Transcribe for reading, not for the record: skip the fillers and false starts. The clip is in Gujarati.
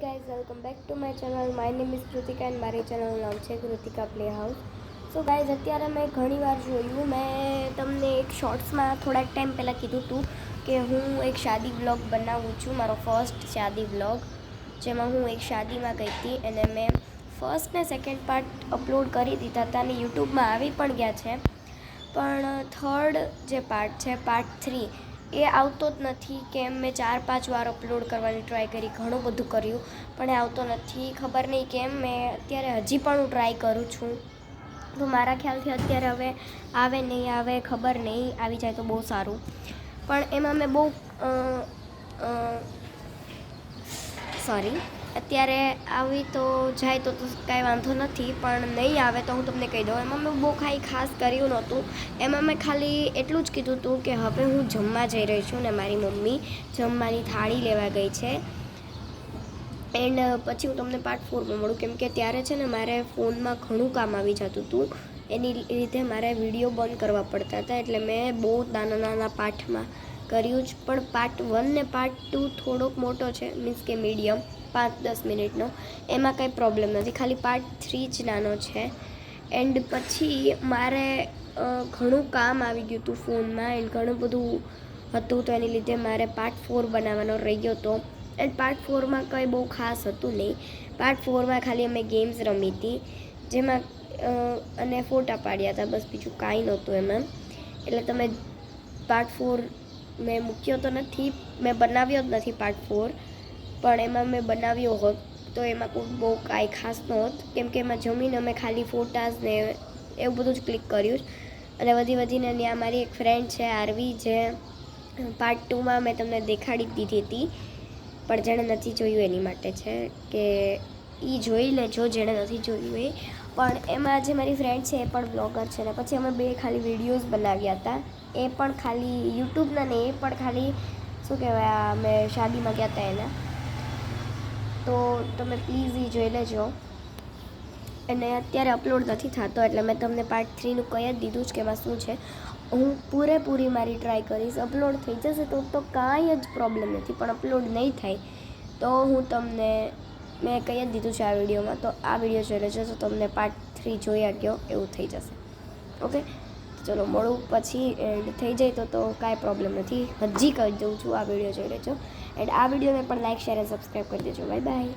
Guys, welcome back to my channel. My name is Krutika and મારી ચેનલનું નામ છે Kritika play house. So guys, અત્યારે મેં ઘણીવાર જોયું, મેં તમને એક શોર્ટ્સમાં થોડાક ટાઈમ પહેલાં કીધું હતું કે હું એક શાદી વ્લોગ બનાવું છું, મારો ફર્સ્ટ શાદી વ્લોગ, જેમાં હું એક શાદીમાં ગઈ હતી અને મેં ફર્સ્ટ ને સેકન્ડ પાર્ટ અપલોડ કરી દીધા હતા અને યુટ્યુબમાં આવી પણ ગયા છે. પણ થર્ડ જે પાર્ટ છે, પાર્ટ 3, એ આવતો જ નથી. કેમ મેં 4-5 વાર અપલોડ કરવાની ટ્રાય કરી, ઘણું બધું કર્યું પણ એ આવતો નથી. ખબર નહીં કેમ. મેં અત્યારે હજી પણ હું ટ્રાય કરું છું. તો મારા ખ્યાલથી અત્યારે હવે આવે નહીં આવે ખબર નહીં, આવી જાય તો બહુ સારું. પણ એમાં મેં બહુ સોરી, અત્યારે આવી તો જાય તો કાંઈ વાંધો નથી, પણ નહીં આવે તો હું તમને કહી દઉં. એમાં મેં બહુ કાંઈ ખાસ કર્યું નહોતું. એમાં મેં ખાલી એટલું જ કીધું હતું કે હવે હું જમવા જઈ રહી છું ને મારી મમ્મી જમવાની થાળી લેવા ગઈ છે. એન્ડ પછી હું તમને પાર્ટ 4માં મળું, કેમ કે ત્યારે છે ને મારે ફોનમાં ઘણું કામ આવી જતું હતું. એની લીધે મારે વિડીયો બંધ કરવા પડતા હતા, એટલે મેં બહુ નાના પાર્ટમાં કર્યું જ. પણ પાર્ટ 1 ને પાર્ટ 2 થોડોક મોટો છે, મીન્સ કે મીડિયમ, 5-10 મિનિટનો. એમાં કંઈ પ્રોબ્લેમ નથી, ખાલી પાર્ટ 3 જ નાનો છે. એન્ડ પછી મારે ઘણું કામ આવી ગયું હતું ફોનમાં, એન્ડ ઘણું બધું હતું, તો એની લીધે મારે પાર્ટ 4 બનાવવાનો રહી ગયો હતો. એન્ડ પાર્ટ 4માં કંઈ બહુ ખાસ હતું નહીં. પાર્ટ 4માં ખાલી અમે ગેમ્સ રમી હતી, જેમાં અને ફોટા પાડ્યા હતા, બસ બીજું કાંઈ નહોતું એમાં. એટલે તમે પાર્ટ 4 મેં મૂક્યો તો નથી, મેં બનાવ્યો જ નથી પાર્ટ 4, પણ એમાં મેં બનાવ્યો હોત તો એમાં કોઈ બહુ કાંઈ ખાસ નહોત, કેમ કે એમાં જમીને અમે ખાલી ફોટાઝ ને એવું બધું જ ક્લિક કર્યું. અને વધીને ત્યાં મારી એક ફ્રેન્ડ છે આરવી, જે પાર્ટ 2માં મેં તમને દેખાડી જ દીધી હતી, પણ જેણે નથી જોયું એની માટે છે કે એ જોઈ લેજો, જેણે નથી જોયું એ. પણ એમાં જે મારી ફ્રેન્ડ છે એ પણ બ્લોગર છે, ને પછી અમે બે ખાલી વિડીયોઝ બનાવ્યા હતા, એ પણ ખાલી યુટ્યુબના ને, એ પણ ખાલી શું કહેવાય, અમે શાદીમાં ગયા હતા એના. તો તમે પ્લીઝ એ જોઈ લેજો. અને અત્યારે અપલોડ નથી થતો, એટલે મેં તમને પાર્ટ 3નું કહી જ દીધું જ કે એમાં શું છે. હું પૂરેપૂરી મારી ટ્રાય કરીશ. અપલોડ થઈ જશે તો કાંઈ જ પ્રોબ્લેમ નથી, પણ અપલોડ નહીં થાય તો હું તમને મેં કહી જ દીધું છે આ વિડીયોમાં. તો આ વિડીયો જોઈ લેજો તો તમને પાર્ટ 3 જોયા ગયો એવું થઈ જશે. ઓકે, ચલો મળું પછી. એન્ડ થઈ જાય તો કાંઈ પ્રોબ્લેમ નથી, હજી કહી દઉં છું, આ વિડીયો જોઈ લેજો. એન્ડ આ વિડીયોને પણ લાઇક, શેર અને સબસ્ક્રાઈબ કરી દેજો. Bye bye.